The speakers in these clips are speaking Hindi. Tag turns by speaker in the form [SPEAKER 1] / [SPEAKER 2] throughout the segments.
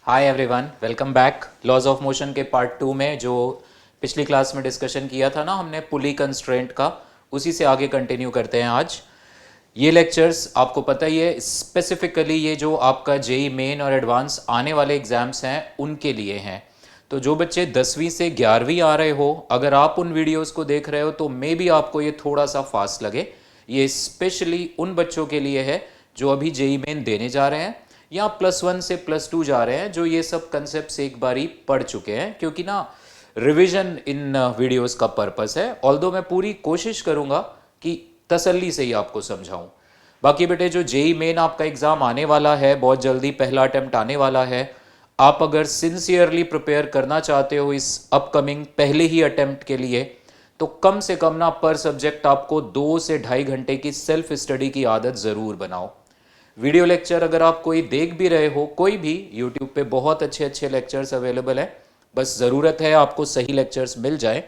[SPEAKER 1] Hi everyone, welcome back. Laws of motion के पार्ट 2 में जो पिछली क्लास में डिस्कशन किया था ना हमने पुली कंस्ट्रेंट का, उसी से आगे कंटिन्यू करते हैं आज। ये लेक्चर्स आपको पता ही है, स्पेसिफिकली ये जो आपका जेई मेन और एडवांस आने वाले एग्जाम्स हैं उनके लिए हैं। तो जो बच्चे 10वीं से 11वीं आ रहे हो, अगर आप उन वीडियोस को देख रहे हो तो मे बी आपको ये थोड़ा सा फास्ट लगे। ये स्पेशली उन बच्चों के लिए है जो अभी जेई मेन देने जा रहे हैं या +1 से +2 जा रहे हैं, जो ये सब कंसेप्ट एक बारी पढ़ चुके हैं, क्योंकि ना रिवीजन इन वीडियोस का पर्पस है। ऑल्दो मैं पूरी कोशिश करूंगा कि तसल्ली से ही आपको समझाऊं। बाकी बेटे, जो जेई मेन आपका एग्जाम आने वाला है बहुत जल्दी, पहला अटेम्प्ट आने वाला है। आप अगर सिंसियरली प्रिपेयर करना चाहते हो इस अपकमिंग पहले ही अटेम्प्ट के लिए, तो कम से कम ना पर सब्जेक्ट आपको 2 से 2.5 घंटे की सेल्फ स्टडी की आदत ज़रूर बनाओ। वीडियो लेक्चर अगर आप कोई देख भी रहे हो, कोई भी, यूट्यूब पे बहुत अच्छे अच्छे लेक्चर्स अवेलेबल हैं। बस ज़रूरत है आपको सही लेक्चर्स मिल जाए।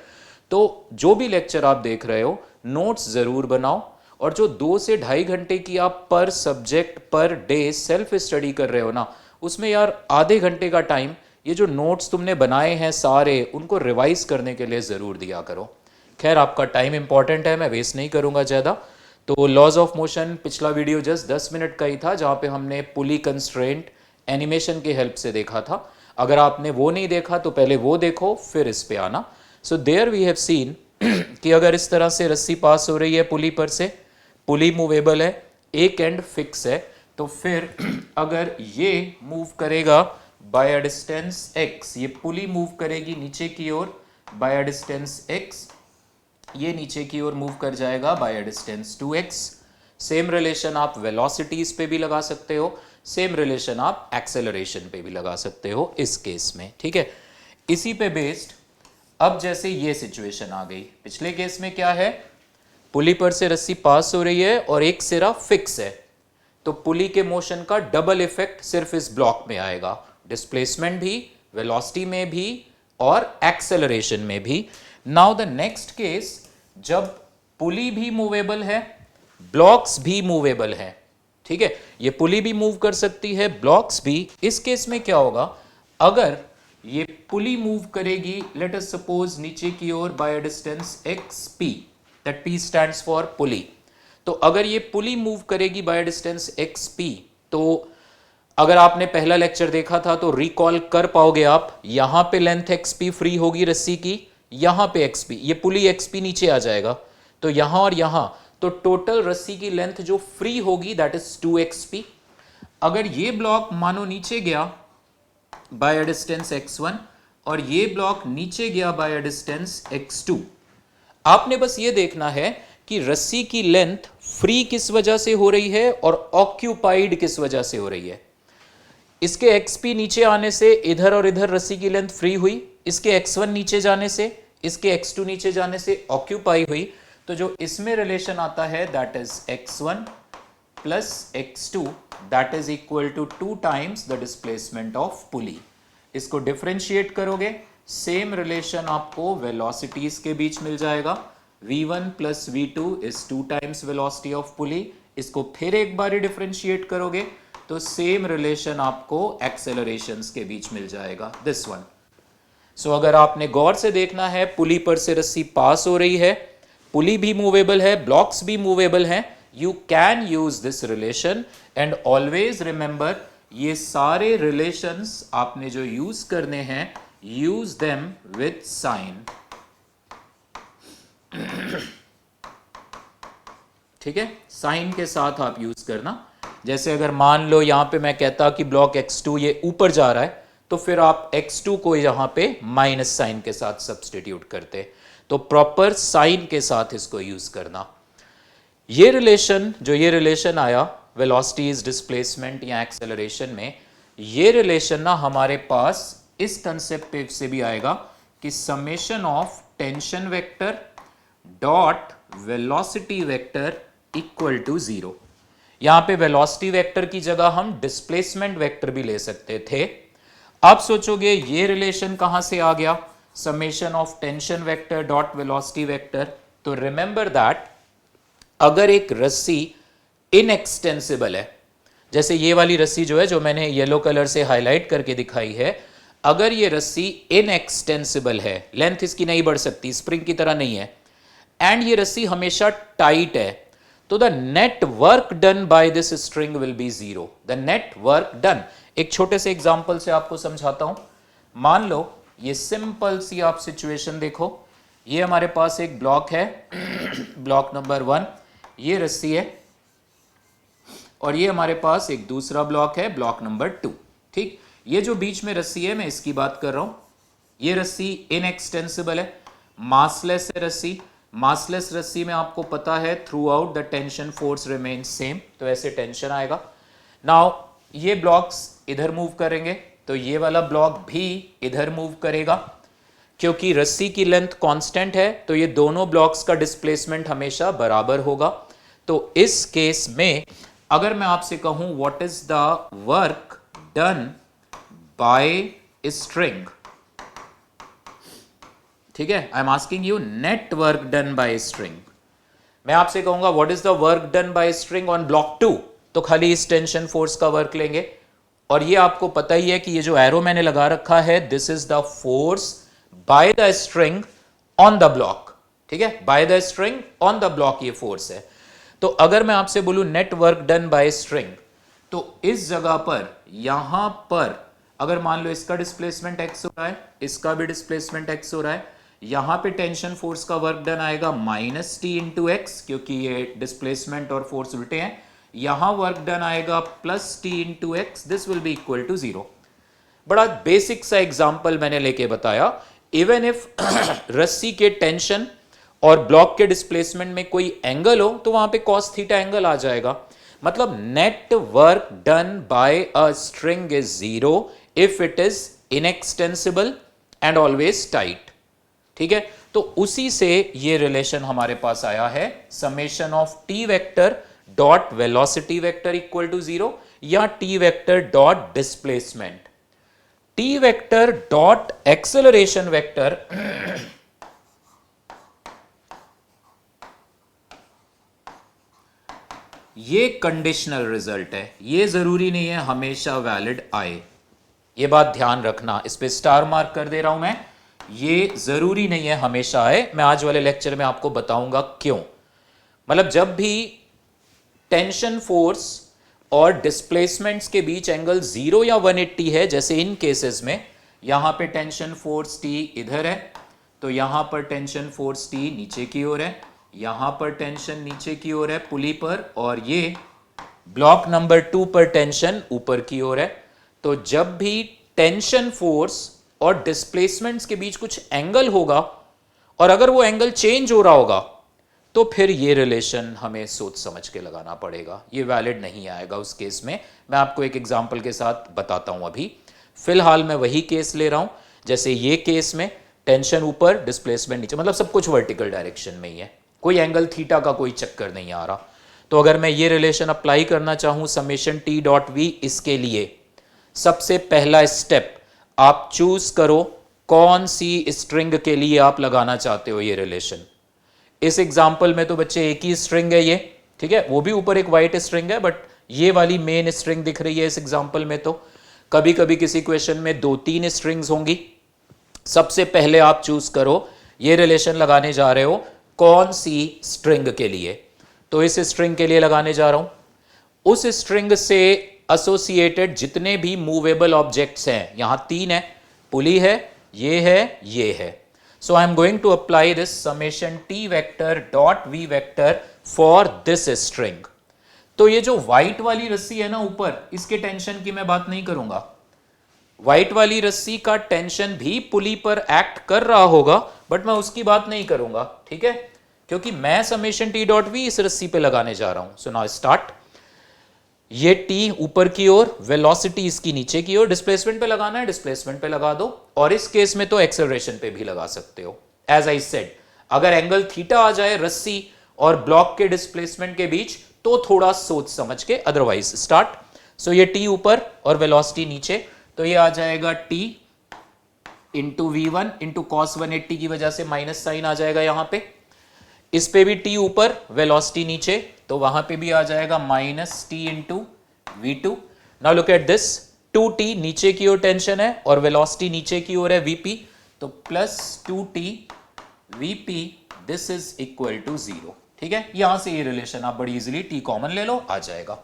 [SPEAKER 1] तो जो भी लेक्चर आप देख रहे हो, नोट्स ज़रूर बनाओ। और जो 2 से 2.5 घंटे की आप पर subject per day self study कर रहे हो ना, उसमें यार आधे घंटे का टाइम ये जो नोट्स तुमने बनाए हैं सारे, उनको रिवाइज करने के लिए ज़रूर दिया करो। खैर, आपका टाइम इंपॉर्टेंट है, मैं वेस्ट नहीं करूँगा ज़्यादा। तो लॉज ऑफ मोशन पिछला वीडियो जस्ट 10 मिनट का ही था, जहाँ पे हमने पुली कंस्ट्रेंट एनिमेशन के हेल्प से देखा था। अगर आपने वो नहीं देखा तो पहले वो देखो, फिर इस पे आना। So there we have seen कि अगर इस तरह से रस्सी पास हो रही है पुली पर से, पुली मूवेबल है, एक एंड फिक्स है, तो फिर अगर ये मूव करेगा बाय अ डिस्टेंस x, ये पुली मूव करेगी नीचे की ओर बाय अ डिस्टेंस x, ये नीचे की ओर मूव कर जाएगा by a distance 2x। Same relation आप वेलोसिटीज पे भी लगा सकते हो, सेम रिलेशन आप एक्सेलरेशन पे भी लगा सकते हो इस केस में, ठीक है। इसी पे बेस्ड अब जैसे ये सिचुएशन आ गई, पिछले केस में क्या है, पुली पर से रस्सी पास हो रही है और एक सिरा फिक्स है, तो पुली के मोशन का डबल इफेक्ट सिर्फ इस ब्लॉक में आएगा, डिस्प्लेसमेंट भी, वेलोसिटी में भी और एक्सेलरेशन में भी। नाउ द नेक्स्ट केस, जब पुली भी मूवेबल है, ब्लॉक्स भी मूवेबल है, ठीक है, ये पुली भी मूव कर सकती है, ब्लॉक्स भी। इस केस में क्या होगा, अगर ये पुली मूव करेगी, लेट अस सपोज नीचे की ओर by a distance xp, that p stands for pulley. तो अगर ये पुली मूव करेगी बाय डिस्टेंस xp, तो अगर आपने पहला लेक्चर देखा था तो रिकॉल कर पाओगे आप, यहां पे लेंथ xp फ्री होगी रस्सी की, यहां पे xp, ये पुली xp नीचे आ जाएगा, तो यहां और यहां, तो टोटल रस्सी की लेंथ जो फ्री होगी दैट इज 2xp। अगर ये ब्लॉक मानो नीचे गया बाय अ डिस्टेंस x1 और ये ब्लॉक नीचे गया बाय अ डिस्टेंस x2, आपने बस ये देखना है कि रस्सी की लेंथ फ्री किस वजह से हो रही है और ऑक्यूपाइड किस वजह से हो रही है। इसके xp नीचे आने से इधर और इधर रस्सी की लेंथ फ्री हुई, इसके x1 नीचे जाने से, इसके x2 नीचे जाने से ऑक्यूपाई हुई। तो जो इसमें रिलेशन आता है that is x1 plus x2, that is equal to 2 times the displacement of pulley. इसको डिफरेंशिएट करोगे, सेम रिलेशन आपको वेलोसिटीज के बीच मिल जाएगा, v1 plus v2 is 2 times velocity of pulley. इसको फिर एक बार डिफरेंशिएट करोगे तो सेम रिलेशन आपको एक्सेलरेशंस के बीच मिल जाएगा, दिस वन। सो अगर आपने गौर से देखना है, पुली पर से रस्सी पास हो रही है, पुली भी मूवेबल है, ब्लॉक्स भी मूवेबल हैं, you can use this relation. And always remember, ये सारे रिलेशंस आपने जो यूज करने हैं, यूज देम विथ साइन, ठीक है, साइन के साथ आप यूज करना। जैसे अगर मान लो यहां पे मैं कहता कि ब्लॉक x2 ये ऊपर जा रहा है, तो फिर आप x2 को यहां पे माइनस साइन के साथ सब्सटीट्यूट करते, तो प्रॉपर साइन के साथ इसको यूज करना। ये रिलेशन, जो ये रिलेशन आया वेलोसिटीज, डिस्प्लेसमेंट या एक्सेलरेशन में, ये रिलेशन ना हमारे पास इस कंसेप्ट से भी आएगा कि summation of tension vector dot velocity vector equal to 0। यहां पे वेलोसिटी वेक्टर की जगह हम डिस्प्लेसमेंट वेक्टर भी ले सकते थे। आप सोचोगे ये रिलेशन कहां से आ गया, summation of tension vector dot velocity vector. तो रिमेंबर दैट अगर एक रस्सी इनएक्सटेंसिबल है, जैसे ये वाली रस्सी जो है, जो मैंने येलो कलर से हाईलाइट करके दिखाई है, अगर ये रस्सी इनएक्सटेंसिबल है, लेंथ इसकी नहीं बढ़ सकती, स्प्रिंग की तरह नहीं है, एंड ये रस्सी हमेशा टाइट है, तो the net work done by this string will be zero. The net work done, एक छोटे से एग्जांपल से आपको समझाता हूं। मान लो ये सिंपल सी आप सिचुएशन देखो, ये हमारे पास एक ब्लॉक है ब्लॉक नंबर 1, ये रस्सी है, और ये हमारे पास एक दूसरा ब्लॉक है, ब्लॉक नंबर 2। ठीक, ये जो बीच में रस्सी है, मैं इसकी बात कर रहा हूं। ये रस्सी इनएक्सटेंसिबल है, मासलेस है रस्सी। मासलेस रस्सी में आपको पता है through out the tension force remain same, तो ऐसे टेंशन आएगा। नाउ ये ब्लॉक्स इधर मूव करेंगे, तो ये वाला ब्लॉक भी इधर मूव करेगा। क्योंकि रस्सी की लेंथ कांस्टेंट है, तो ये दोनों ब्लॉक्स का डिस्प्लेसमेंट हमेशा बराबर होगा। तो इस केस में अगर मैं आपसे कहूं what is the work done by string, ठीक है, I am asking you net work done by string. मैं आपसे कहूंगा what is the work done by string on block 2, तो खाली इस टेंशन फोर्स का वर्क लेंगे। और ये आपको पता ही है कि ये जो एरो मैंने लगा रखा है, this is the force by the string on the block. ठीक है, by the string on the block ये फोर्स है। तो अगर मैं आपसे बोलूं net work done by string, तो इस जगह पर यहां पर अगर मान लो इसका डिस्प्लेसमेंट x हो रहा है, इसका भी डिस्प्लेसमेंट x हो रहा है, यहां पे टेंशन फोर्स का वर्क डन आएगा माइनस टी इंटू एक्स, क्योंकि ये डिस्प्लेसमेंट और फोर्स उल्टे हैं। यहां वर्क डन आएगा plus T into X, this will be equal to 0। बड़ा बेसिक सा एग्जांपल मैंने लेके बताया। इवन इफ रस्सी के टेंशन और ब्लॉक के डिस्प्लेसमेंट में कोई एंगल हो, तो वहां पे कॉस थीटा एंगल आ जाएगा। मतलब net work done by a string is 0 if it is inextensible and always tight. ठीक है, तो उसी से ये रिलेशन हमारे पास आया है, summation of T vector dot velocity vector equal to 0 या T vector dot displacement. T vector dot acceleration vector ये कंडीशनल रिजल्ट है, ये जरूरी नहीं है हमेशा वैलिड आए। ये बात ध्यान रखना, इस पे स्टार मार्क कर दे रहा हूं मैं, ये जरूरी नहीं है हमेशा आए। मैं आज वाले लेक्चर में आपको बताऊंगा क्यों। मतलब जब भी टेंशन फोर्स और डिस्प्लेसमेंट्स के बीच एंगल 0 या 180 है, जैसे इन केसेस में, यहां पे टेंशन फोर्स टी इधर है, तो यहां पर टेंशन फोर्स टी नीचे की ओर है, यहां पर टेंशन नीचे की ओर है पुली पर, और ये ब्लॉक नंबर 2 पर टेंशन ऊपर की ओर है। तो जब भी टेंशन फोर्स और डिस्प्लेसमेंट्स के बीच कुछ एंगल होगा, और अगर वो एंगल चेंज हो रहा होगा, तो फिर ये रिलेशन हमें सोच समझ के लगाना पड़ेगा, ये वैलिड नहीं आएगा उस केस में। मैं आपको एक एग्जांपल के साथ बताता हूं। अभी फिलहाल मैं वही केस ले रहा हूं, जैसे ये केस में टेंशन ऊपर, डिस्प्लेसमेंट नीचे, मतलब सब कुछ वर्टिकल डायरेक्शन में ही है, कोई एंगल थीटा का कोई चक्कर नहीं आ रहा। तो अगर मैं ये रिलेशन अप्लाई करना चाहूं समेशन टी डॉट वी, इसके लिए सबसे पहला स्टेप आप चूज करो कौन सी स्ट्रिंग के लिए आप लगाना चाहते हो ये रिलेशन। इस एग्जाम्पल में तो बच्चे एक ही स्ट्रिंग है ये, ठीक है, वो भी ऊपर एक वाइट स्ट्रिंग है, बट ये वाली मेन स्ट्रिंग दिख रही है इस एग्जाम्पल में। तो कभी कभी किसी क्वेश्चन में 2-3 स्ट्रिंग्स होंगी। सबसे पहले आप चूज करो ये रिलेशन लगाने जा रहे हो कौन सी स्ट्रिंग के लिए, तो इस स्ट्रिंग के लिए लगाने जा रहा हूं। उस स्ट्रिंग से एसोसिएटेड जितने भी मूवेबल ऑब्जेक्ट्स हैं, यहां 3 है, पुली है, ये है। So I am going to apply this summation t vector dot v vector for this string. तो ये जो व्हाइट वाली रस्सी है ना ऊपर, इसके टेंशन की मैं बात नहीं करूंगा। व्हाइट वाली रस्सी का टेंशन भी पुली पर एक्ट कर रहा होगा, बट मैं उसकी बात नहीं करूंगा, ठीक है, क्योंकि मैं समेशन टी डॉट वी इस रस्सी पे लगाने जा रहा हूं। So now start. ये टी ऊपर की ओर, वेलोसिटी इसकी नीचे की ओर, डिस्प्लेसमेंट पे लगाना है डिस्प्लेसमेंट पे लगा दो, और इस केस में तो एक्सेलरेशन पे भी लगा सकते हो। एज आई सेड, अगर एंगल थीटा आ जाए रस्सी और ब्लॉक के डिस्प्लेसमेंट के बीच, तो थोड़ा सोच समझ के, अदरवाइज स्टार्ट। सो ये टी ऊपर और वेलोसिटी नीचे, तो ये आ जाएगा T into V1 into cos 180 की वजह से माइनस साइन आ जाएगा यहां पे। इस पे भी टी ऊपर, वेलोसिटी नीचे, तो वहां पे भी आ जाएगा minus T into v2। Now look at this, 2t नीचे की ओर टेंशन है और वेलोसिटी नीचे की ओर है vp, तो plus 2t vp this is equal to 0। ठीक है, यहां से ये रिलेशन आप बड़ी इजीली t कॉमन ले लो, आ जाएगा।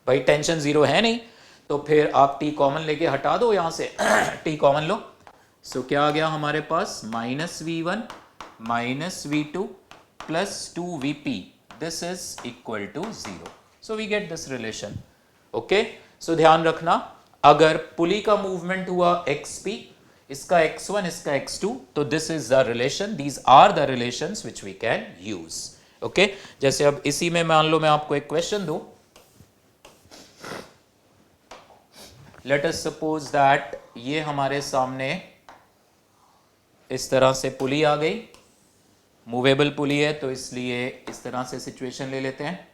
[SPEAKER 1] भाई टेंशन 0 है नहीं, तो फिर आप t कॉमन लेके हटा दो यहां से t कॉमन लो। सो क्या आ गया हमारे पास, minus v1 minus v2 plus 2vp this is equal to 0। So we get this relation. Okay, so ध्यान रखना, अगर पुली का मूवमेंट हुआ xp, इसका x1 इसका x2, तो this is the relation, these are the relations which we can use. Okay, जैसे अब इसी में मान लो मैं आपको एक क्वेश्चन दूं, लेट अस सपोज दैट ये हमारे सामने इस तरह से पुली आ गई, मूवेबल पुली है तो इसलिए इस तरह से सिचुएशन ले लेते हैं।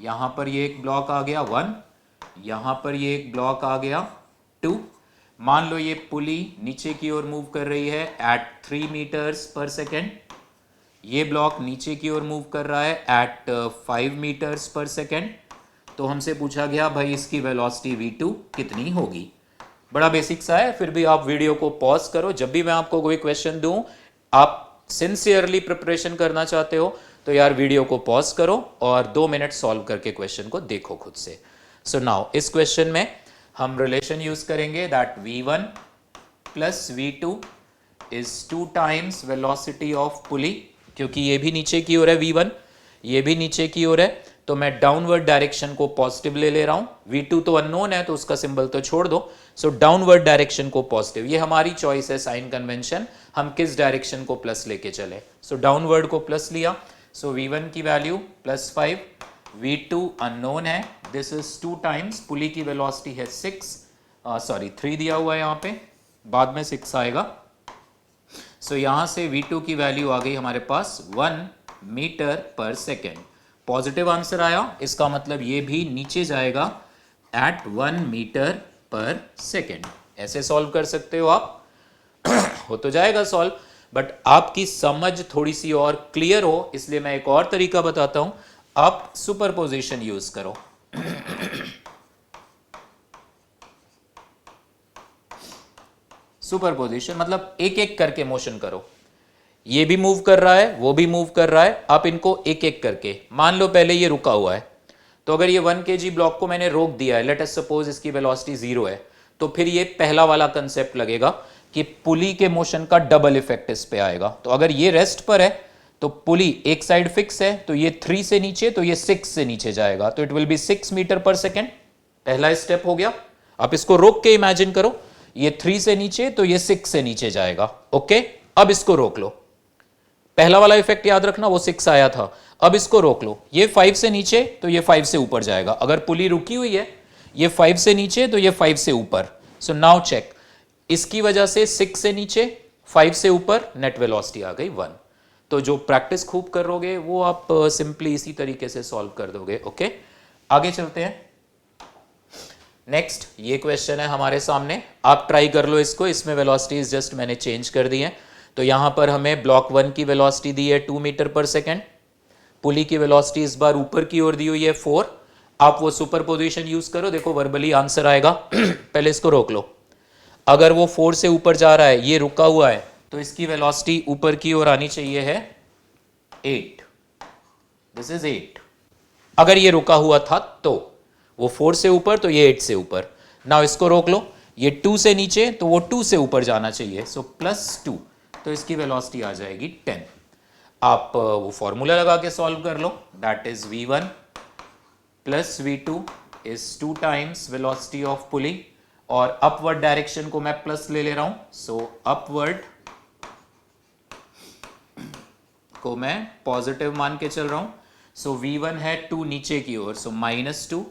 [SPEAKER 1] यहां पर ये एक ब्लॉक आ गया 1, यहां पर ये एक ब्लॉक आ गया 2। मान लो ये पुली नीचे की ओर मूव कर रही है एट 3 मीटर्स पर सेकेंड, ये ब्लॉक नीचे की ओर मूव कर रहा है एट 5 मीटर्स पर सेकेंड। तो हमसे पूछा गया भाई इसकी वेलोसिटी v2 कितनी होगी। बड़ा बेसिक सा है, फिर भी आप वीडियो को पॉज करो, जब भी मैं आपको कोई क्वेश्चन दूं, आप सिंसियरली प्रिपरेशन करना चाहते हो तो यार वीडियो को पॉज करो और 2 मिनट सॉल्व करके क्वेश्चन को देखो खुद से। सो नाउ इस क्वेश्चन में हम रिलेशन यूज करेंगे that v1 plus v2 is 2 times velocity of पुली, क्योंकि ये भी नीचे की ओर है v1, ये भी नीचे की ओर है, तो मैं डाउनवर्ड डायरेक्शन को पॉजिटिव ले रहा हूं। v2 तो अननोन है तो उसका सिंबल तो छोड़ दो, सो डाउनवर्ड डायरेक्शन को पॉजिटिव, ये हमारी चॉइस है साइन कन्वेंशन, हम किस डायरेक्शन को प्लस लेके चले। सो डाउनवर्ड को प्लस लिया, सो v1 की वैल्यू प्लस 5, v2 अननोन है, दिस इज 2 टाइम्स, पुली की वेलोसिटी है 3 दिया हुआ है यहाँ पे, बाद में 6 आएगा। सो यहां से v2 की वैल्यू आ गई हमारे पास 1 मीटर पर सेकेंड। पॉजिटिव आंसर आया, इसका मतलब ये भी नीचे जाएगा एट 1 मीटर पर सेकेंड। ऐसे सॉल्व कर सकते हो आप हो तो जाएगा सॉल्व, बट आपकी समझ थोड़ी सी और क्लियर हो इसलिए मैं एक और तरीका बताता हूं, आप सुपरपोजिशन यूज करो। सुपरपोजिशन मतलब एक एक करके मोशन करो, ये भी मूव कर रहा है वो भी मूव कर रहा है, आप इनको एक एक करके, मान लो पहले ये रुका हुआ है, तो अगर ये 1 kg ब्लॉक को मैंने रोक दिया है, लेट अस सपोज इसकी वेलोसिटी 0 है, तो फिर ये पहला वाला कंसेप्ट लगेगा कि पुली के मोशन का डबल इफेक्ट इस पे आएगा। तो अगर ये रेस्ट पर है तो पुली एक साइड फिक्स है, तो ये 3 से नीचे, तो ये 6 से नीचे जाएगा, तो इट विल बी 6 मीटर पर सेकेंड। पहला स्टेप हो गया। आप इसको रोक के इमेजिन करो, ये 3 से नीचे तो ये 6 से नीचे जाएगा। ओके, अब इसको रोक लो, पहला वाला इफेक्ट याद रखना वो 6 आया था, अब इसको रोक लो, ये 5 से नीचे तो ये 5 से ऊपर जाएगा, अगर पुली रुकी हुई है ये 5 से नीचे तो ये 5 से ऊपर। सो नाउ चेक, इसकी वजह से 6 से नीचे 5 से ऊपर, नेट वेलोसिटी आ गई 1। तो जो प्रैक्टिस खूब करोगे वो आप सिंपली इसी तरीके से सॉल्व कर दोगे। ओके, आगे चलते हैं। नेक्स्ट ये क्वेश्चन है हमारे सामने, आप ट्राई कर लो इसको, इसमें वेलोसिटीज जस्ट मैंने चेंज कर दी है। तो यहां पर हमें ब्लॉक 1 की वेलोसिटी दी है 2 मीटर पर सेकेंड, पुली की वेलोसिटी इस बार ऊपर की ओर दी हुई है 4। आप वो सुपरपोजिशन यूज करो, देखो वर्बली आंसर आएगा पहले इसको रोक लो, अगर वो 4 से ऊपर जा रहा है, ये रुका हुआ है, तो इसकी वेलोसिटी ऊपर की ओर आनी चाहिए है 8, दिस इज 8। अगर ये रुका हुआ था तो वो 4 से ऊपर तो ये 8 से ऊपर। नाउ इसको रोक लो, ये 2 से नीचे तो वो 2 से ऊपर जाना चाहिए, सो +2, तो इसकी वेलोसिटी आ जाएगी 10। आप वो फॉर्मूला लगा के सॉल्व कर लो, that is v1 plus v2 is 2 times velocity of pulley, और अपवर्ड डायरेक्शन को मैं प्लस ले रहा हूं, सो अपवर्ड को मैं पॉजिटिव मान के चल रहा हूं। सो v1 है 2 नीचे की ओर, सो -2,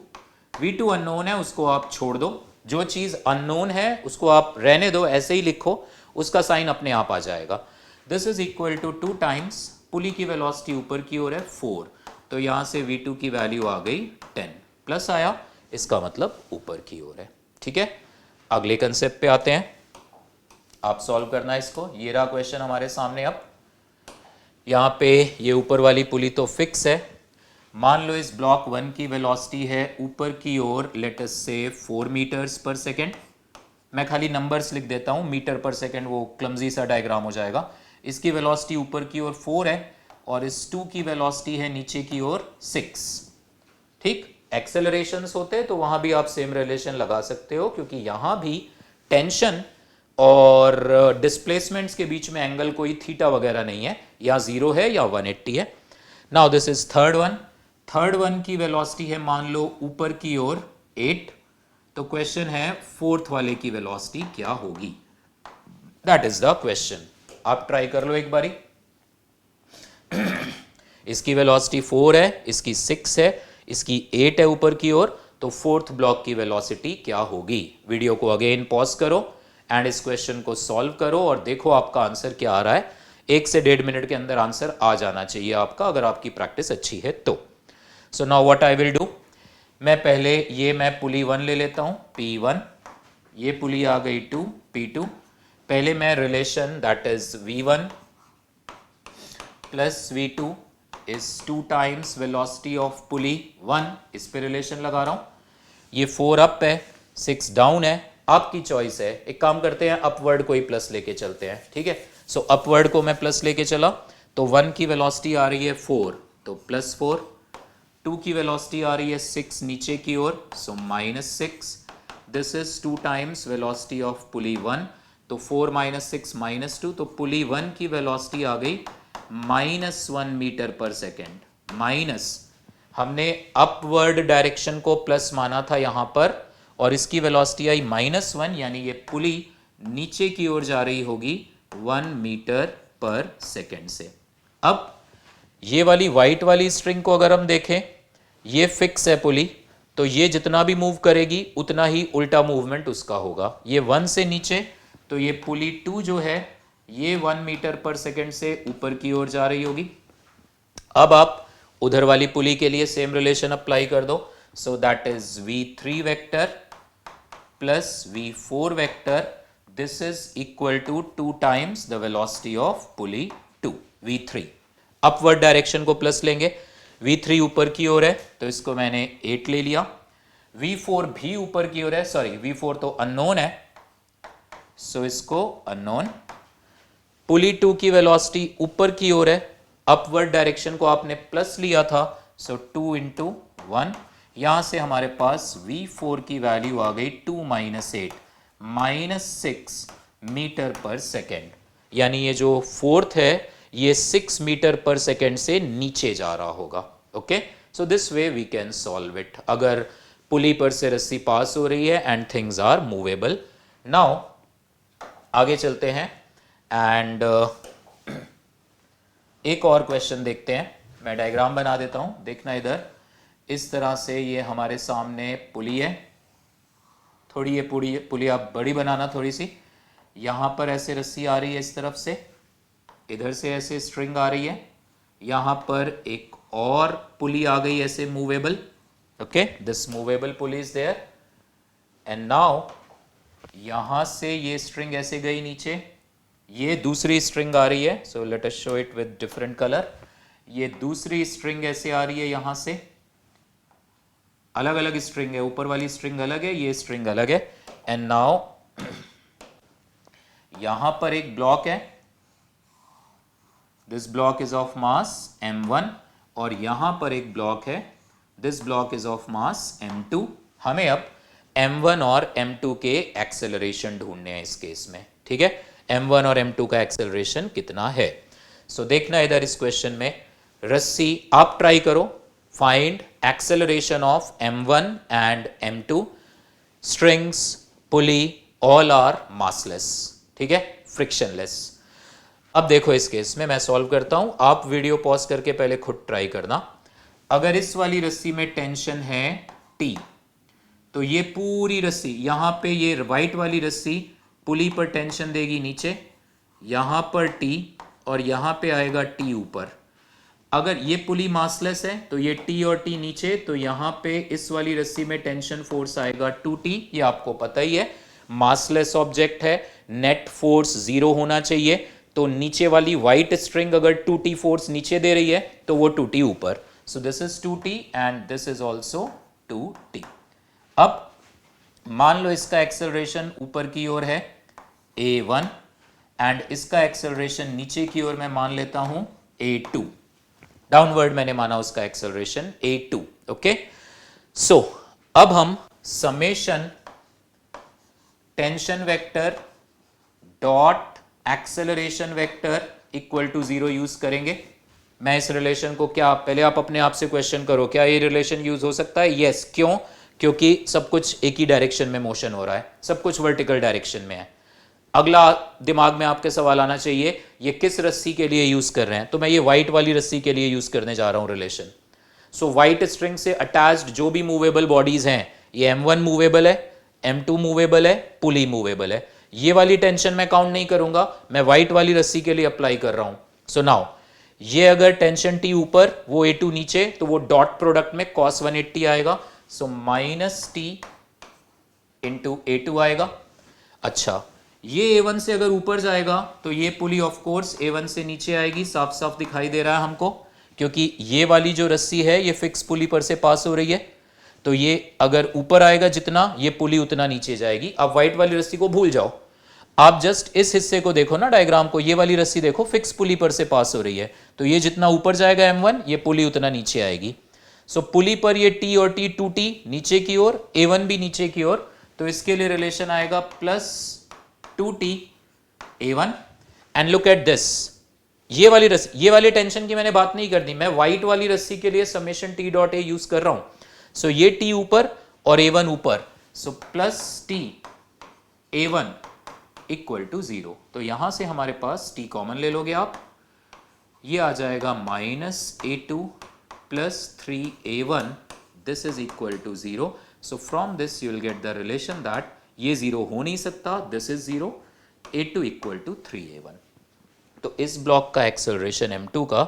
[SPEAKER 1] v2 अननोन है उसको आप छोड़ दो, जो चीज अननोन है उसको आप रहने दो, ऐसे ही लिखो, उसका साइन अपने आप आ जाएगा। This is equal to 2 times, pulley की वेलोसिटी ऊपर की ओर है 4, तो यहां से v2 की वैल्यू आ गई 10, प्लस आया, इसका मतलब ऊपर की ओर है। ठीक है, अगले कंसेप्ट पे आते हैं, आप सॉल्व करना इसको। ये रहा क्वेश्चन हमारे सामने। अब यहां पे ये ऊपर वाली पुली तो फिक्स है, मान लो इस ब्लॉक 1 की वेलोसिटी है ऊपर की ओर लेट अस से 4 मीटर्स पर सेकेंड। मैं खाली नंबर्स लिख देता हूँ, मीटर पर सेकेंड वो क्लमजी सा डायग्राम हो जाएगा। इसकी वेलोसिटी ऊपर की ओर 4 है और इस 2 की वेलोसिटी है नीचे की ओर 6। ठीक, एक्सेलरेशंस होते हैं तो वहां भी आप सेम रिलेशन लगा सकते हो, क्योंकि यहां भी टेंशन और डिस्प्लेसमेंट्स के बीच में एंगल कोई थीटा वगैरह नहीं है, या 0 है या 180 है। Now this is third one की वेलोसिटी है मान लो ऊपर की ओर 8, तो क्वेश्चन है फोर्थ वाले की वेलोसिटी क्या होगी, दैट इज द क्वेश्चन। आप ट्राई कर लो एक बारी। इसकी वेलोसिटी 4 है, इसकी 6 है, इसकी 8 है ऊपर की ओर, तो फोर्थ ब्लॉक की वेलोसिटी क्या होगी। वीडियो को अगेन पॉज करो एंड इस क्वेश्चन को सॉल्व करो और देखो आपका आंसर क्या आ रहा है। 1 से 1.5 मिनट के अंदर आंसर आ जाना चाहिए आपका, अगर आपकी प्रैक्टिस अच्छी है तो। So now what I will do, मैं पहले मैं पुली 1 ले लेता हूं, P1, ये पुली आ गई 2, P2। पहले मैं relation that is V1 plus V2 is 2 times velocity of पुली 1, इस पे रिलेशन लगा रहा हूं। ये 4 अप है, 6 डाउन है, आपकी चॉइस है। एक काम करते हैं, अपवर्ड को ही प्लस लेके चलते हैं, ठीक है। सो अपवर्ड को मैं प्लस लेके चला तो 1 की वेलोसिटी आ रही है 4, तो +4। 2 की वेलोसिटी आ रही है 6 नीचे की ओर, सो -6। This is 2 times velocity of पुली 1, तो 4 - 6 -2, तो पुली 1 की वेलोसिटी आ गई -1 मीटर पर सेकेंड। माइनस, हमने अपवर्ड डायरेक्शन को प्लस माना था यहां पर, और इसकी वेलोसिटी आई -1, यानी ये पुली नीचे की ओर जा रही होगी 1 मीटर पर सेकेंड से। अब ये वाली वाइट वाली स्ट्रिंग को अगर हम देखें, ये फिक्स है पुली, तो ये जितना भी मूव करेगी उतना ही उल्टा मूवमेंट उसका होगा। ये 1 से नीचे, तो ये पुली 2 जो है ये 1 मीटर पर सेकेंड से ऊपर की ओर जा रही होगी। अब आप उधर वाली पुली के लिए सेम रिलेशन अप्लाई कर दो, so that is V3 vector plus V4 vector, this is equal to 2 times the velocity of pulley 2, V3। Upward direction को प्लस लेंगे, V3 ऊपर की ओर है तो इसको मैंने 8 ले लिया। V4 भी ऊपर की ओर है, सॉरी V4 तो अननोन है, सो इसको अननोन। पुली 2 की वेलोसिटी ऊपर की ओर है, अपवर्ड डायरेक्शन को आपने प्लस लिया था, सो 2 × 1। यहां से हमारे पास V4 की वैल्यू आ गई 2 - 8 -6 मीटर पर सेकेंड, यानी ये जो फोर्थ है ये 6 मीटर पर सेकेंड से नीचे जा रहा होगा। Okay, so this way we can solve it, अगर पुली पर से रस्सी पास हो रही है and things are movable. Now आगे चलते हैं एंड एक और क्वेश्चन देखते हैं। मैं डायग्राम बना देता हूं, देखना इधर, इस तरह से ये हमारे सामने पुली है। थोड़ी ये पुली आप बड़ी बनाना थोड़ी सी, यहां पर ऐसे रस्सी आ रही है इस तरफ से, इधर से ऐसे स्ट्रिंग आ रही है, यहां पर एक और पुली आ गई ऐसे movable. Okay, this movable pulley is there and now यहां से ये स्ट्रिंग ऐसे गई नीचे, ये दूसरी स्ट्रिंग आ रही है, so let us show it with different colour. ये दूसरी स्ट्रिंग ऐसे आ रही है, यहां से अलग अलग स्ट्रिंग है, ऊपर वाली स्ट्रिंग अलग है, ये स्ट्रिंग अलग है। एंड नाउ यहां पर एक ब्लॉक है, this block is of mass m1, और यहां पर एक ब्लॉक है, this block is of mass m2। हमें अब m1 और m2 के एक्सेलरेशन ढूंढने हैं इस केस में, ठीक है। m1 और m2 का एक्सेलरेशन कितना है, सो देखना इधर इस क्वेश्चन में, रस्सी आप ट्राई करो, find acceleration of m1 and m2, strings, pulley, all are massless, ठीक है, फ्रिक्शनलेस। अब देखो इस केस में मैं सॉल्व करता हूं, आप वीडियो पॉज करके पहले खुद ट्राई करना। अगर इस वाली रस्सी में टेंशन है T, तो ये पूरी रस्सी, यहां पे ये वाइट वाली रस्सी पुली पर टेंशन देगी नीचे, यहां पर T और यहां पे आएगा T ऊपर। अगर ये पुली मासलेस है तो ये T और T नीचे, तो यहां पे इस वाली रस्सी में टेंशन फोर्स आएगा 2T, ये आपको पता ही है, मासलेस ऑब्जेक्ट है, नेट फोर्स 0 होना चाहिए, तो नीचे वाली व्हाइट स्ट्रिंग अगर 2T फोर्स नीचे दे रही है तो वो 2T ऊपर, so this is 2t and this is also 2t। अब मान लो इसका एक्सेलरेशन ऊपर की ओर है a1 एंड इसका एक्सेलरेशन नीचे की ओर मैं मान लेता हूं a2। डाउनवर्ड मैंने माना उसका एक्सेलरेशन a2। ओके, सो अब हम summation tension vector dot acceleration vector equal to 0 use करेंगे। मैं इस रिलेशन को, क्या पहले आप अपने आप से क्वेश्चन करो, क्या ये रिलेशन यूज हो सकता है? यस। क्यों? क्योंकि सब कुछ एक ही डायरेक्शन में मोशन हो रहा है, सब कुछ वर्टिकल डायरेक्शन में है। अगला दिमाग में आपके सवाल आना चाहिए, ये किस रस्सी के लिए यूज कर रहे हैं? तो मैं ये व्हाइट वाली रस्सी के लिए यूज करने जा रहा हूं रिलेशन। सो व्हाइट स्ट्रिंग से अटैच्ड जो भी मूवेबल बॉडीज हैं, ये m1 मूवेबल है, m2 मूवेबल है, पुली मूवेबल है। ये वाली टेंशन मैं काउंट नहीं करूंगा, मैं व्हाइट वाली रस्सी के लिए अप्लाई कर रहा हूं। सो नाउ ये अगर टेंशन T ऊपर, वो A2 नीचे, तो वो डॉट प्रोडक्ट में cos 180 आएगा। सो -T इंटू A2 आएगा। अच्छा, ये A1 से अगर ऊपर जाएगा तो ये पुली ऑफ कोर्स A1 से नीचे आएगी, साफ साफ दिखाई दे रहा है हमको, क्योंकि ये वाली जो रस्सी है ये फिक्स पुली पर से पास हो रही है। तो ये अगर ऊपर आएगा जितना, ये पुली उतना नीचे जाएगी। अब व्हाइट वाली रस्सी को भूल जाओ, आप जस्ट इस हिस्से को देखो ना, डायग्राम को, ये वाली रस्सी देखो, फिक्स पुली पर से पास हो रही है, तो ये जितना ऊपर जाएगा m1, ये पुली उतना नीचे आएगी। सो पुली पर ये T और T 2T नीचे की ओर, A1 भी नीचे की ओर, तो इसके लिए रिलेशन आएगा plus 2T A1। And look at this, ये वाली रस्सी, ये वाली टेंशन की मैंने बात नहीं कर दी, मैं व्हाइट वाली रस्सी के लिए summation T dot A use कर रहा हूं। सो ये T ऊपर और A1 ऊपर, so plus T A1 equal to 0। तो यहां से हमारे पास T कॉमन ले लोगे आप, ये आ जाएगा -A2 plus 3A1, this is equal to 0। So from this you will get the relation that ये 0 हो नहीं सकता, this is 0, A2 equal to 3A1। तो इस ब्लॉक का एक्सेलरेशन m2 का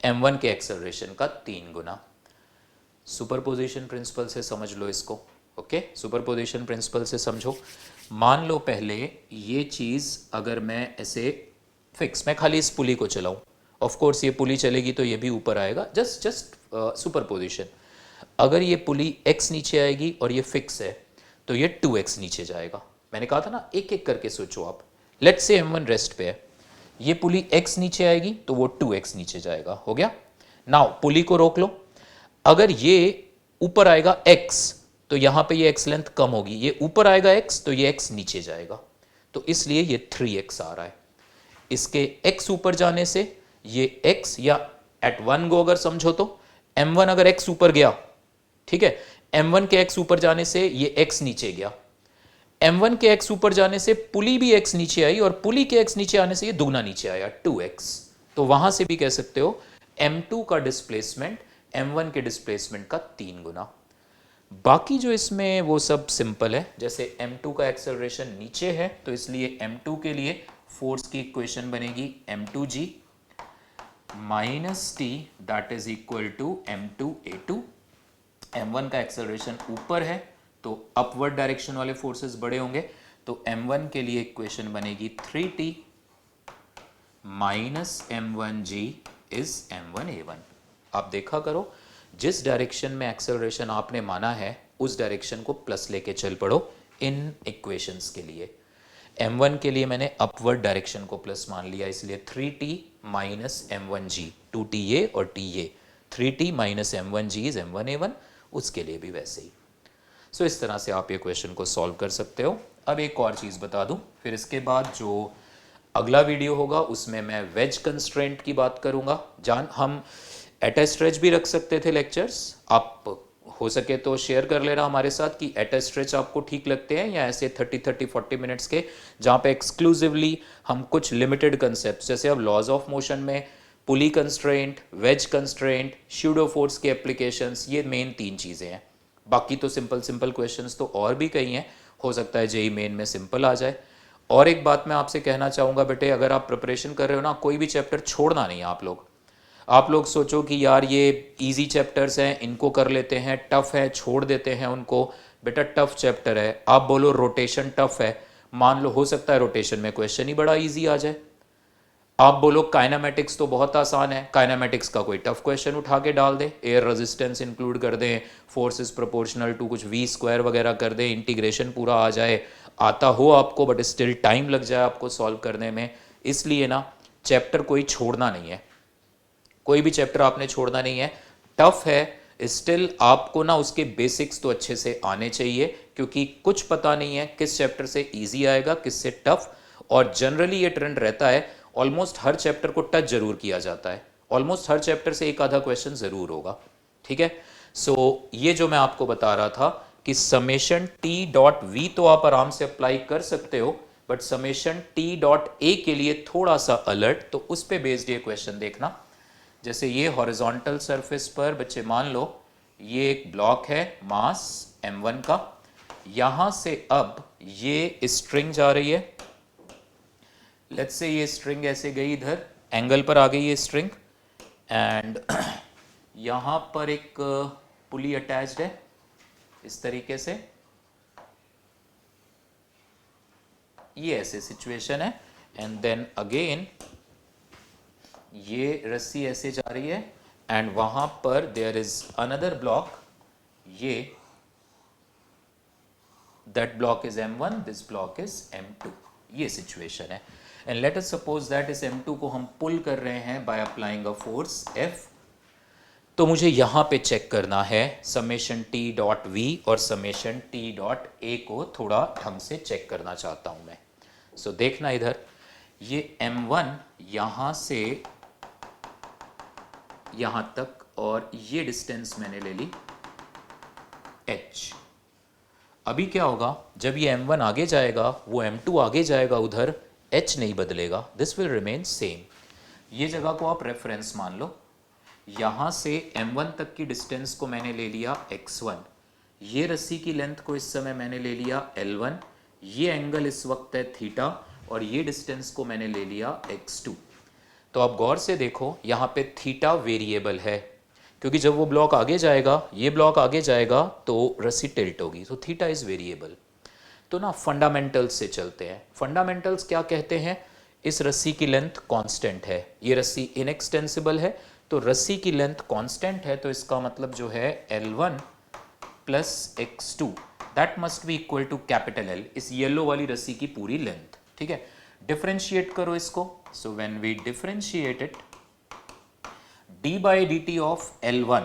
[SPEAKER 1] m1 के एक्सेलरेशन का 3 गुना। सुपरपोजिशन प्रिंसिपल से समझ लो इसको। ओके, सुपरपोजिशन प्रिंसिपल से समझो। मान लो पहले ये चीज़ अगर मैं ऐसे फिक्स, मैं खाली इस पुली को चलाऊं, ऑफ कोर्स ये पुली चलेगी तो ये भी ऊपर आएगा, जस्ट सुपरपोजिशन। अगर ये पुली x नीचे आएगी और ये फिक्स है, तो ये 2x नीचे जाएगा। मैंने कहा था ना, एक एक करके सोचो आप। लेट्स से m1 रेस्ट पे है, ये पुली x नीचे आएगी तो वो 2x नीचे जाएगा। हो गया? नाउ पुली को रोक लो, अगर ये ऊपर आएगा x, तो यहां पे ये x लेंथ कम होगी, ये ऊपर आएगा x तो ये x नीचे जाएगा, तो इसलिए ये 3x आ रहा है। इसके x ऊपर जाने से ये x, या एट वन गो अगर समझो तो m1 अगर x ऊपर गया, ठीक है, m1 के x ऊपर जाने से ये x नीचे गया, m1 के x ऊपर जाने से पुली भी x नीचे आई, और पुली के x नीचे आने से ये दुगना नीचे आया 2x। तो वहां से भी कह सकते हो m2 का डिस्प्लेसमेंट m1 के डिस्प्लेसमेंट का 3 गुना। बाकी जो इसमें वो सब सिंपल है, जैसे m2 का एक्सेलरेशन नीचे है तो इसलिए m2 के लिए फोर्स की इक्वेशन बनेगी m2g minus T that is equal to m2a2। m1 का एक्सेलरेशन ऊपर है तो अपवर्ड डायरेक्शन वाले फोर्सेस बड़े होंगे, तो m1 के लिए इक्वेशन बनेगी 3t minus m1g is m1a1। आप देखा करो, जिस डायरेक्शन में एक्सेलरेशन आपने माना है उस डायरेक्शन को प्लस लेके चल पड़ो इन इक्वेशंस के लिए। m1 के लिए मैंने अपवर्ड डायरेक्शन को प्लस मान लिया, इसलिए 3t माइनस m1g, 2ta और ta, 3t minus m1g is m1a1, उसके लिए भी वैसे ही। सो इस तरह से आप ये क्वेश्चन को सॉल्व कर सकते हो। अब एक और चीज़ बता दूं, फिर इसके बाद जो अगला वीडियो होगा उसमें मैं वेज कंस्ट्रेंट की बात करूंगा। हम एट ए स्ट्रेच भी रख सकते थे लेक्चर्स, आप हो सके तो शेयर कर लेना हमारे साथ कि एट ए स्ट्रेच आपको ठीक लगते हैं, या ऐसे 30-40 मिनट्स के जहाँ पे एक्सक्लूसिवली हम कुछ लिमिटेड कंसेप्ट, जैसे अब लॉज ऑफ मोशन में pulley constraint, wedge constraint, pseudo force के एप्लीकेशंस, ये मेन 3 चीज़ें हैं। बाकी तो सिंपल क्वेश्चंस तो और भी कई हैं, हो सकता है जेई मेन में सिंपल आ जाए। और एक बात मैं आपसे कहना चाहूँगा बेटे, अगर आप प्रिपरेशन कर रहे हो ना, कोई भी चैप्टर छोड़ना नहीं है। आप लोग सोचो कि यार ये इजी चैप्टर्स हैं, इनको कर लेते हैं, टफ है छोड़ देते हैं उनको। बेटा टफ चैप्टर है, आप बोलो रोटेशन टफ है, मान लो हो सकता है रोटेशन में क्वेश्चन ही बड़ा इजी आ जाए। आप बोलो काइनेमेटिक्स तो बहुत आसान है, काइनेमेटिक्स का कोई टफ क्वेश्चन उठा के डाल दे, एयर रेजिस्टेंस इंक्लूड कर दें, फोर्स इज प्रोपोर्शनल टू कुछ वी स्क्वायर वगैरह कर दें, इंटीग्रेशन पूरा आ जाए, आता हो आपको बट स्टिल टाइम लग जाए आपको सॉल्व करने में। इसलिए ना चैप्टर कोई छोड़ना नहीं है, कोई भी चैप्टर आपने छोड़ना नहीं है। टफ है स्टिल आपको ना उसके बेसिक्स तो अच्छे से आने चाहिए, क्योंकि कुछ पता नहीं है किस चैप्टर से इजी आएगा किस से टफ। और जनरली ये ट्रेंड रहता है, ऑलमोस्ट हर चैप्टर को टच जरूर किया जाता है, ऑलमोस्ट हर चैप्टर से एक आधा क्वेश्चन जरूर होगा। ठीक है, सो ये जो मैं आपको बता रहा था कि समेशन टी डॉट वी तो आप आराम से अप्लाई कर सकते हो, but summation T dot A के लिए थोड़ा सा अलर्ट, तो उस पे बेस्ड ये क्वेश्चन देखना। जैसे ये हॉरिजॉन्टल सरफेस पर बच्चे मान लो ये एक ब्लॉक है मास m1 का, यहां से अब ये स्ट्रिंग जा रही है, लेट्स से ये स्ट्रिंग ऐसे गई इधर एंगल पर आ गई ये स्ट्रिंग, एंड यहां पर एक पुली अटैच्ड है इस तरीके से, ये ऐसे सिचुएशन है, एंड देन अगेन ये रस्सी ऐसे जा रही है एंड वहां पर देयर इज अनदर ब्लॉक, ये that block is m1, this block is m2, ये सिचुएशन है। And let us suppose that इस m2 को हम पुल कर रहे हैं by applying a force F। तो मुझे यहां पे चेक करना है समेशन टी डॉट वी और समेशन टी डॉट ए को थोड़ा ढंग से चेक करना चाहता हूं मैं। सो देखना इधर, ये m1 यहां से यहां तक और ये डिस्टेंस मैंने ले ली h। अभी क्या होगा, जब ये m1 आगे जाएगा वो m2 आगे जाएगा उधर, h नहीं बदलेगा, दिस विल रिमेन सेम। ये जगह को आप रेफरेंस मान लो, यहां से m1 तक की डिस्टेंस को मैंने ले लिया x1, ये रस्सी की लेंथ को इस समय मैंने ले लिया l1, ये एंगल इस वक्त है थीटा, और ये डिस्टेंस को मैंने ले लिया x2। तो आप गौर से देखो यहाँ पे थीटा वेरिएबल है, क्योंकि जब वो ब्लॉक आगे जाएगा, ये ब्लॉक आगे जाएगा तो रस्सी टिल्ट होगी, तो थीटा इज वेरिएबल। तो ना फंडामेंटल्स से चलते हैं। फंडामेंटल्स क्या कहते हैं, इस रस्सी की लेंथ कांस्टेंट है, ये रस्सी इनएक्सटेंसिबल है, तो रस्सी की लेंथ कांस्टेंट है, तो इसका मतलब जो है L1 plus x2 that must be equal to capital L, इस येलो वाली रस्सी की पूरी लेंथ। ठीक है, डिफरेंशिएट करो इसको, so when we differentiate it, d by dt of L1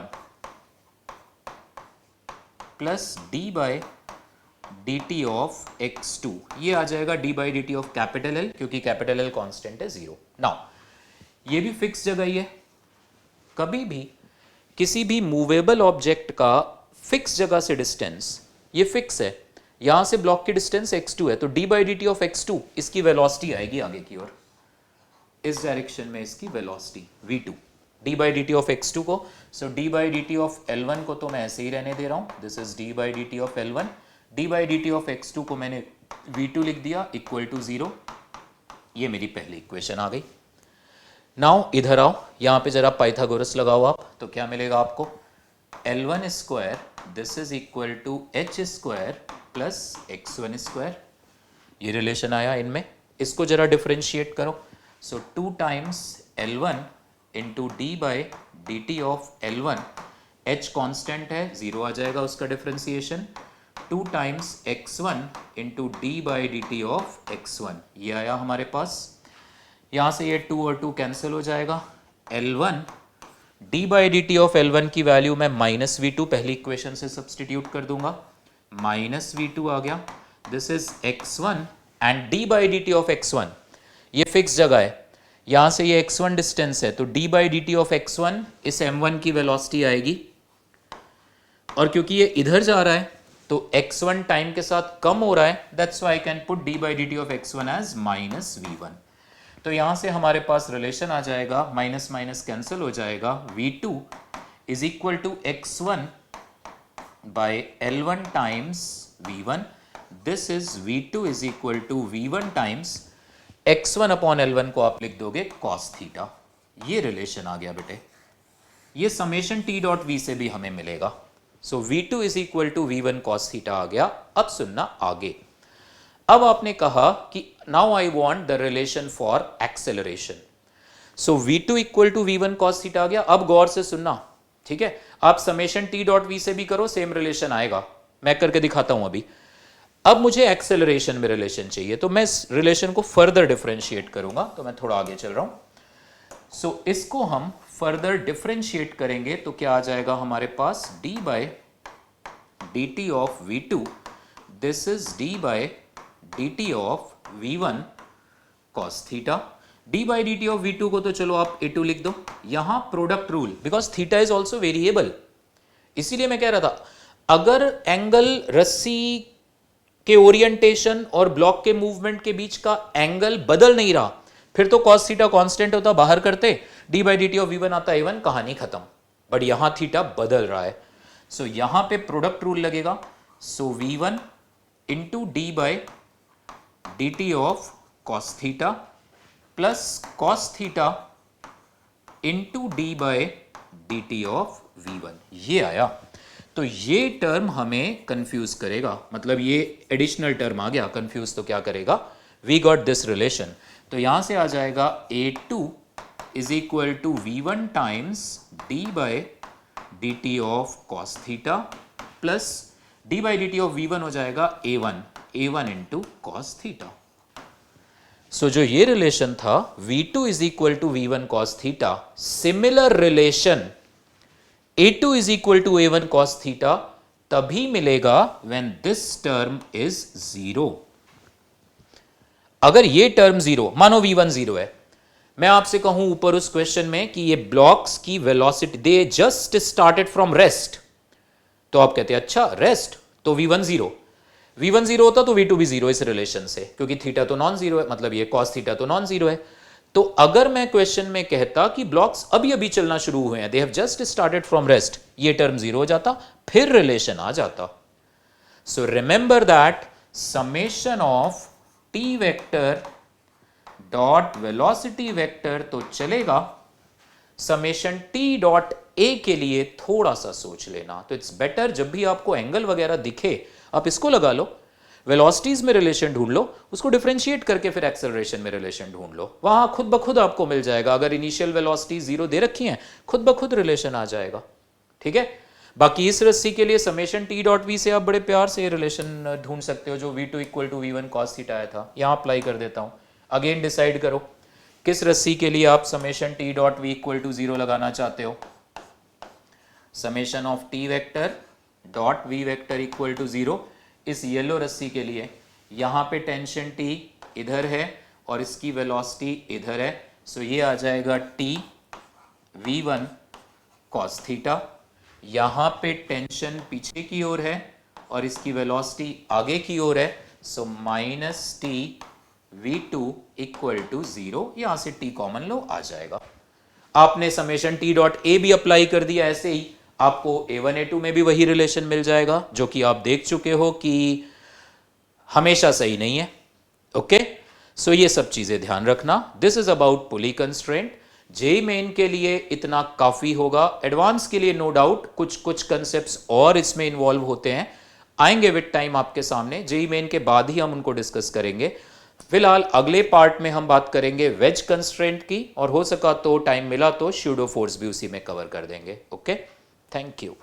[SPEAKER 1] plus d by dt of x2, ये आ जाएगा d by dt of capital L, क्योंकि कैपिटल L कांस्टेंट है 0। नाउ ये भी फिक्स जगह ही है, कभी भी किसी भी मूवेबल ऑब्जेक्ट का फिक्स जगह से डिस्टेंस ये फिक्स है, यहां से ब्लॉक की डिस्टेंस x2 है, तो d by dt of x2 इसकी वेलोसिटी आएगी आगे की ओर, इस डायरेक्शन में इसकी velocity v2, d by dt of x2 को। सो d by dt of L1 को तो मैं ऐसे ही रहने दे रहा हूं, this is d by dt of L1, d by dt of x2 को मैंने v2 लिख दिया इक्वल टू 0, ये मेरी पहली इक्वेशन आ गई। नाउ इधर आओ, यहां पे जरा पाइथागोरस लगाओ आप, तो क्या मिलेगा आपको, L1 square this is equal to h square plus x1 square, ये रिलेशन आया इनमें, इसको जरा डिफरेंशिएट करो। So 2 times L1 into D by D T of L1, h constant है 0 आ जाएगा उसका differentiation, 2 times x1 into D by D T of x1, ये आया हमारे पास। यहाँ से ये 2 और 2 कैंसिल हो जाएगा, L1 d by D T of L1 की वैल्यू मैं माइनस V2 पहली इक्वेशन से सब्सटीट्यूट कर दूंगा, माइनस V2 आ गया, this is x1 and d by D T of x1 ये फिक्स जगह है, यहां से ये x1 डिस्टेंस है, तो d by D T of x1 इस m1 की वेलोसिटी आएगी, और क्योंकि ये इधर जा रहा है तो x1 टाइम के साथ कम हो रहा है, that's why I can put d by D T of x1 as minus V1। तो यहां से हमारे पास रिलेशन आ जाएगा, माइनस माइनस कैंसिल हो जाएगा, V2 is equal to x1 by L1 times V1, this is V2 is equal to V1 times x1 upon L1 को आप लिख दोगे cos थीटा, ये रिलेशन आ गया बेटे, ये समेशन t डॉट v से भी हमें मिलेगा। So V2 is equal to V1 cos theta आ गया। अब सुनना आगे, अब आपने कहा कि now I want the relation for acceleration, so V2 equal to V1 cos theta आ गया। अब गौर से सुनना, ठीक है, आप समेशन T डॉट V से भी करो, सेम रिलेशन आएगा, मैं करके दिखाता हूं अभी। अब मुझे एक्सेलरेशन में रिलेशन चाहिए, तो मैं इस रिलेशन को फर्दर डिफरेंशिएट करूंगा, तो मैं थोड़ा आगे चल रहा हूं। सो इसको हम फर्दर डिफरेंशिएट करेंगे तो क्या आ जाएगा हमारे पास, d by dt of V2, this is d by dt of V1 cos theta. d by D T of V2 को तो चलो आप A2 लिख दो, यहां product rule, because theta is also variable, इसीलिए मैं कह रहा था अगर एंगल रस्सी के ओरिएंटेशन और ब्लॉक के मूवमेंट के बीच का एंगल बदल नहीं रहा, फिर तो cos थीटा कांस्टेंट होता, बाहर करते, d by D T of V1 आता A1, कहानी खत्म। बट यहां थीटा बदल रहा है, सो यहां पे प्रोडक्ट रूल लगेगा। सो V1 into D by D T of cos theta plus cos theta into D by D T of V1, ये आया। तो ये टर्म हमें कंफ्यूज करेगा, मतलब ये एडिशनल टर्म आ गया, कंफ्यूज तो क्या करेगा, वी गॉट दिस रिलेशन। तो यहां से आ जाएगा A2 is equal to V1 times D by D T of cos theta plus D by D T of V1 हो जाएगा A1 इंटू cos थीटा। सो जो ये रिलेशन था V2 is equal to V1 cos theta, similar relation A2 is equal to A1 cos theta तभी मिलेगा when this term is zero. अगर ये टर्म जीरो, मानो V1 जीरो है, मैं आपसे कहूं ऊपर उस क्वेश्चन में कि ये ब्लॉक्स की velocity they just started from rest, तो आप कहते हैं अच्छा रेस्ट तो V1 जीरो, V1 जीरो होता तो V2 भी जीरो इस रिलेशन से, क्योंकि थीटा तो नॉन जीरो है, मतलब ये cos थीटा तो नॉन जीरो है। तो अगर मैं क्वेश्चन में कहता कि ब्लॉक्स अभी अभी चलना शुरू हुए हैं, they have just started from rest, ये टर्म जीरो हो जाता, फिर रिलेशन आ जाता। So remember that summation of T vector dot velocity vector तो चलेगा, समेशन टी डॉट ए के लिए थोड़ा सा सोच लेना। तो इट्स बेटर जब भी आपको एंगल वगैरह दिखे आप इसको लगा लो, वेलोसिटीज में रिलेशन ढूंढ लो, उसको डिफरेंशिएट करके फिर एक्सेलरेशन में रिलेशन ढूंढ लो, वहां खुद ब खुद आपको मिल जाएगा। अगर इनिशियल वेलोसिटी जीरो दे रखी है, खुद ब खुद रिलेशन आ जाएगा, ठीक है। बाकी इस रस्सी के लिए समेशन टी डॉट वी से आप बड़े प्यार से रिलेशन ढूंढ सकते हो, जो V2 equal to V1 cos theta आया था, यहां अप्लाई कर देता हूं। अगेन डिसाइड करो किस रस्सी के लिए आप summation T dot V equal to zero लगाना चाहते हो। Summation of T vector dot V vector equal to zero इस येलो रस्सी के लिए, यहां पे टेंशन T इधर है और इसकी वेलोसिटी इधर है, सो ये आ जाएगा T V1 cos थीटा। यहां पे टेंशन पीछे की ओर है और इसकी वेलोसिटी आगे की ओर है, so minus T V2 equal to zero, यहां से T कॉमन लो, आ जाएगा। आपने समेशन T डॉट ए भी अप्लाई कर दिया, ऐसे ही आपको A1 A2 में भी वही रिलेशन मिल जाएगा, जो कि आप देख चुके हो कि हमेशा सही नहीं है। ओके, सो ये सब चीजें ध्यान रखना। This is about pulley constraint. JEE main के लिए इतना काफी होगा, एडवांस के लिए नो डाउट कुछ कुछ कंसेप्ट्स और इसमें इन्वॉल्व होते हैं, आएंगे विद टाइम आपके सामने, जेईई मेन के बाद ही हम उनको डिस्कस करेंगे। फिलहाल अगले पार्ट में हम बात करेंगे वेज कंस्ट्रेंट की, और हो सका तो टाइम मिला तो स्यूडो फोर्स भी उसी में कवर कर देंगे। Okay, thank you.